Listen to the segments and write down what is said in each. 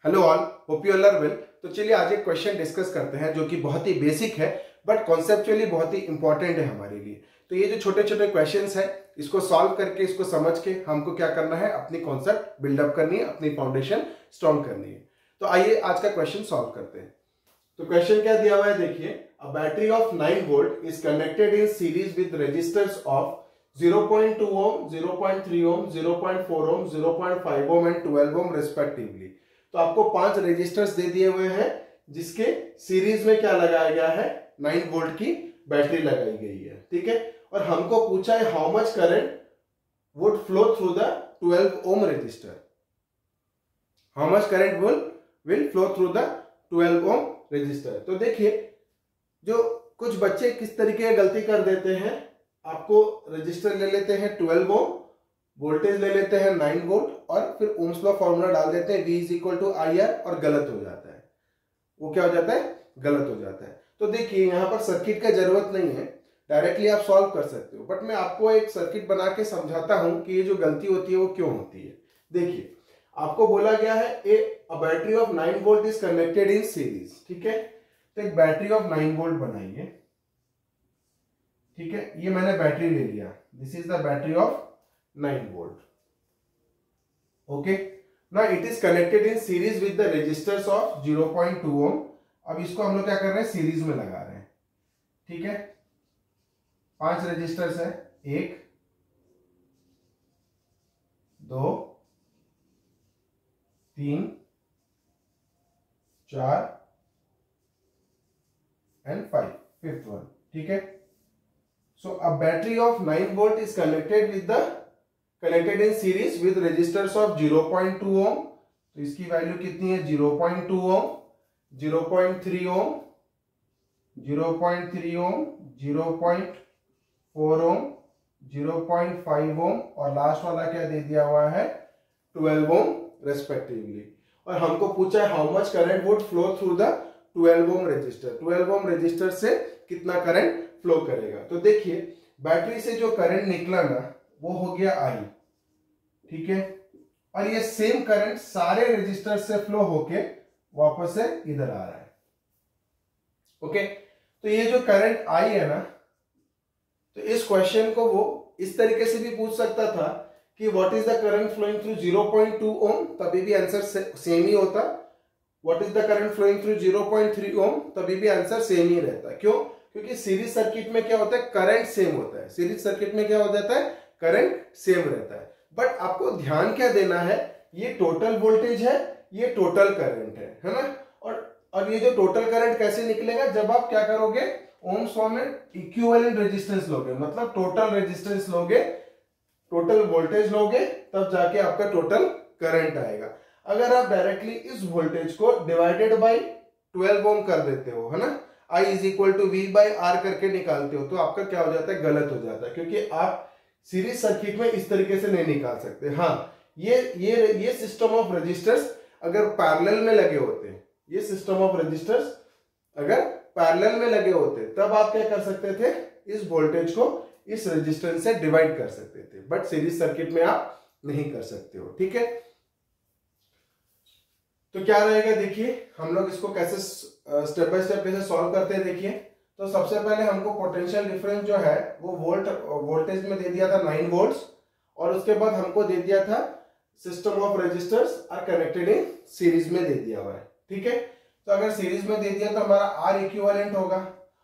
Hello all, hope you all are well. तो चलिए आज एक क्वेश्चन डिस्कस करते हैं जो कि बहुत ही बेसिक है बट कॉन्सेप्चुअली बहुत ही इंपॉर्टेंट है हमारे लिए। तो ये जो छोटे छोटे क्वेश्चंस हैं इसको सॉल्व करके इसको समझ के हमको क्या करना है, अपनी कॉन्सेप्ट बिल्डअप करनी है, अपनी फाउंडेशन स्ट्रॉन्ग करनी है। तो आइए आज का क्वेश्चन सॉल्व करते हैं। तो क्वेश्चन क्या दिया हुआ है देखिए, a battery of 9 volt is connected in series with resistors of 0.2 ohm, 0.3 ohm, 0.4 ohm, 0.5 ohm and 12 ohm respectively. तो आपको 5 रेजिस्टर्स दे दिए हुए हैं जिसके सीरीज में क्या लगाया गया है, 9 वोल्ट की बैटरी लगाई गई है, ठीक है। और हमको पूछा है how much current would flow through the 12 ohm resistor, how much current will flow through the 12 ohm resistor. तो देखिए जो कुछ बच्चे किस तरीके की गलती कर देते हैं, आपको रजिस्टर ले लेते हैं 12 ohm, वोल्टेज ले लेते हैं 9 वोल्ट और फिर ओम्स लॉ फॉर्मूला डाल देते हैं V = IR और गलत हो जाता है। वो क्या हो जाता है, गलत हो जाता है। तो देखिए यहाँ पर सर्किट का जरूरत नहीं है, डायरेक्टली आप सॉल्व कर सकते हो, बट मैं आपको एक सर्किट बना के समझाता हूं कि ये जो गलती होती है वो क्यों होती है। देखिए आपको बोला गया है अ battery of 9 volt is connected in series, ठीक है। तो एक बैटरी ऑफ 9 वोल्ट बनाइए, ठीक है। ये मैंने बैटरी ले लिया, this is the battery of 9 volt, okay. Now it is connected in series with the resistors of 0.2 ohm। अब इसको हम लोग क्या कर रहे हैं, सीरीज में लगा रहे हैं, ठीक है। 5 रेजिस्टर्स है, 1 2 3 4 एंड 5, फिफ्थ वन, ठीक है। So a battery of 9 volt is connected in series with resistors of 0.2 ohm। तो इसकी वैल्यू कितनी है, 0.2 ohm, 0.3 ohm, 0.3 ohm, 0.4 ohm, 0.5 ohm और लास्ट वाला क्या दे दिया हुआ है, 12 ohm रेस्पेक्टिवली। और हमको पूछा है how much current would flow through the 12 ohm register, 12 ohm register से कितना करंट फ्लो करेगा। तो देखिए बैटरी से जो करंट निकला ना वो हो गया I, ठीक है। और ये सेम करंट सारे रजिस्टर से फ्लो होके वापस से इधर आ रहा है, ओके। तो ये जो करंट I है ना, तो इस क्वेश्चन को वो इस तरीके से भी पूछ सकता था कि what is the current flowing through 0.2 ohm, तभी भी आंसर सेम ही होता। What is the current flowing through 0.3 ohm, तभी भी आंसर सेम ही रहता। क्यों? क्योंकि सीरीज सर्किट में क्या होता है, करंट सेम होता है। सीरीज सर्किट में क्या हो जाता है, करंट सेम रहता है। बट आपको ध्यान क्या देना है, ये टोटल वोल्टेज है, ये टोटल करंट है ना। और ये जो टोटल करंट कैसे निकलेगा, जब आप क्या करोगे, ओम्स लॉ में इक्विवेलेंट रेजिस्टेंस लोगे, मतलब टोटल रेजिस्टेंस लोगे, टोटल वोल्टेज लोगे, तब जाके आपका टोटल करंट आएगा। अगर आप डायरेक्टली इस वोल्टेज को डिवाइडेड बाय 12 ओम कर देते हो, है ना, I = V/R करके निकालते हो, तो आपका क्या हो जाता है, गलत हो जाता है। क्योंकि आप सीरीज सर्किट में इस तरीके से नहीं निकाल सकते। हाँ, ये सिस्टम ऑफ रेजिस्टर्स अगर पैरेलल में लगे होते, ये सिस्टम ऑफ रेजिस्टर्स अगर पैरेलल में लगे होते, तब आप क्या कर सकते थे, इस वोल्टेज को इस रेजिस्टेंस से डिवाइड कर सकते थे। बट सीरीज सर्किट में आप नहीं कर सकते हो, ठीक है। तो क्या रहेगा, देखिए हम लोग इसको कैसे स्टेप बाय स्टेप कैसे सॉल्व करते हैं। देखिए तो सबसे पहले हमको पोटेंशियल डिफरेंस जो है वो वोल्टेज में दे दिया था 9 वोल्ट्स, और उसके बाद हमको दे दिया था system of resistors are connected in series में दे दिया हुआ है, ठीक है। तो अगर सीरीज में दे दिया तो हमारा R इक्विवेलेंट होगा,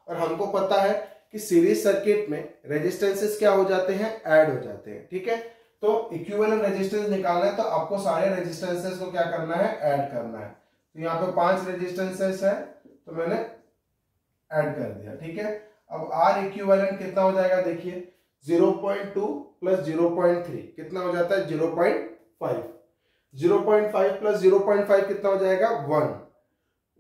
और हमको पता है कि सीरीज सर्किट में रेजिस्टेंसेस क्या हो जाते हैं, ऐड हो जाते हैं, ठीक है। तो इक्विवेलेंट रेजिस्टेंस निकालना है तो आपको सारे रेजिस्टेंसेस को क्या करना है, ऐड करना है। तो यहाँ पे 5 रेजिस्टेंसेस है तो मैंने ऐड कर दिया, ठीक है। अब R इक्विवेलेंट कितना हो जाएगा, देखिए 0.2 प्लस 0.3 कितना हो जाता है, 0.5। 0.5 प्लस 0.5 कितना हो जाएगा, 1।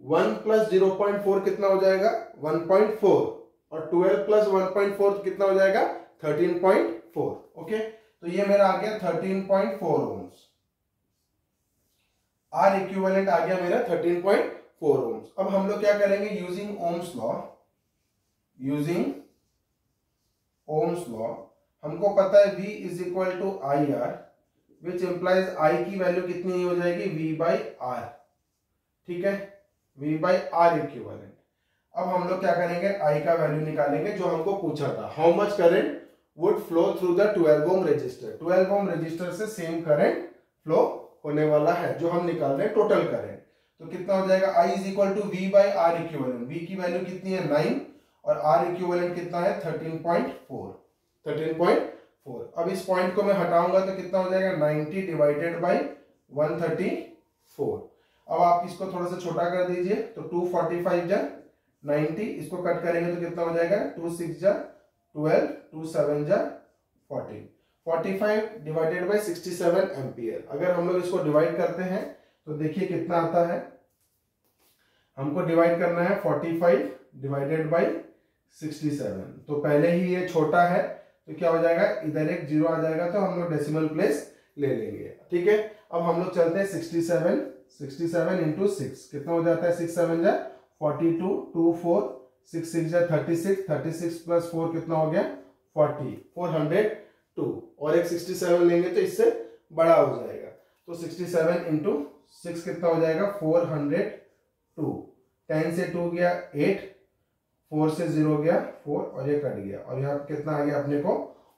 1 प्लस 0.4 कितना हो जाएगा, 1.4। और 12 प्लस 1.4 कितना हो जाएगा, 13.4, ओके। तो ये मेरा आ गया 13.4 ओम्स। R इक्विवेलेंट आ गया मेरा 13.4 ओम्स। अब हम लोग क्या करेंगे, यूजिंग ओम्स लॉ हमको पता है V = IR, which implies I की वैल्यू कितनी हो जाएगी, V/R, ठीक है, V बाई आर इक्विवेलेंट। अब हम लोग क्या करेंगे, I का वैल्यू निकालेंगे जो हमको पूछा था, how much current would flow through the 12 ohm resistor. 12 ohm resistor से सेम करंट फ्लो होने वाला है जो हम निकाल रहे हैं टोटल करंट। तो कितना हो जाएगा, I is equal to V by R equivalent. V की वैल्यू कितनी है 9 और R इक्विवेलेंट कितना है 13.4। 13.4। अब इस पॉइंट को मैं हटाऊंगा तो कितना हो जाएगा 90 डिवाइडेड बाई 134। अब आप इसको थोड़ा सा छोटा कर दीजिए तो 245 जा 90, इसको कट करेंगे तो कितना हो जाएगा 2 6 जा 12, 2 7 जा 14। 45 डिवाइडेड बाई 67 एम्पियर। अगर हम लोग इसको डिवाइड करते हैं तो देखिए कितना आता है, हमको डिवाइड करना है 45 डिवाइडेड बाई 67। तो पहले ही ये छोटा है तो क्या हो जाएगा, इधर एक जीरो आ जाएगा तो हम लोग डेसिमल प्लेस ले लेंगे। ठीक है, अब हम लोग चलते हैं 67 इंटू 6 कितना हो जाता है, 6 7 जा 42, 2 4, 6 6 जा 36, 36 प्लस 4 कितना हो गया 40, 402। और एक 67 लेंगे तो इससे बड़ा हो जाएगा, तो 67 इंटू 6 कितना हो जाएगा 402। 10 से 2 गया 8, 4 से 0 गया 4 और ये कट गया और यहाँ कितना आ गया अपने को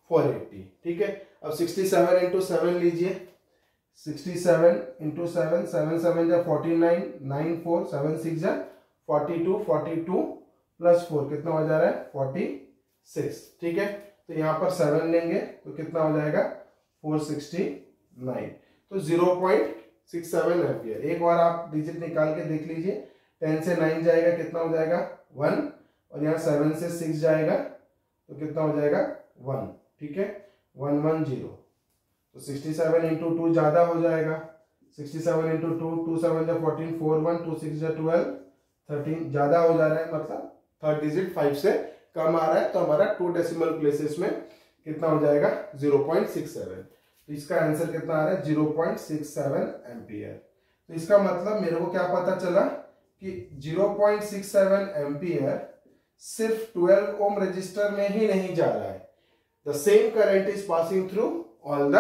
480। ठीक है, अब 67 इंटू 7 लीजिए, 67 इंटू 7, 7 7 जा 49, 9 4, 7 6 जा 42, 42 प्लस 4 कितना हो जा रहा है 46। ठीक है, तो यहाँ पर 7 लेंगे तो कितना हो जाएगा 469। तो 0.67 एम्पियर। एक बार आप डिजिट निकाल के देख लीजिए, 10 से 9 जाएगा कितना हो जाएगा 1 और यहाँ 7 से 6 जाएगा तो कितना हो जाएगा 1। ठीक है, 110। तो 67 इंटू 2 ज्यादा हो जाएगा, 67 इंटू 2, 2 7 जा 14, 4 1, 2 6 जा 12, 13 ज्यादा हो जा रहा है, मतलब थर्ड डिजिट 5 से कम आ रहा है, तो हमारा 2 डेसिमल प्लेसेस में कितना हो जाएगा 0.67। तो इसका आंसर कितना आ रहा है 0.67 एम्पियर। तो इसका मतलब मेरे को क्या पता चला कि 0.67 एम्पियर सिर्फ 12 ओम रजिस्टर में ही नहीं जा रहा है, the same current is passing through all the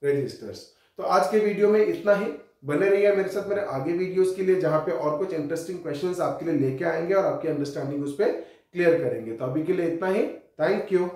resistors. तो आज के वीडियो में इतना ही। बने रहिए मेरे साथ मेरे आगे वीडियोस के लिए, जहां पे और कुछ इंटरेस्टिंग क्वेश्चंस आपके लिए लेके आएंगे और आपकी अंडरस्टैंडिंग उस पर क्लियर करेंगे। तो अभी के लिए इतना ही, थैंक यू।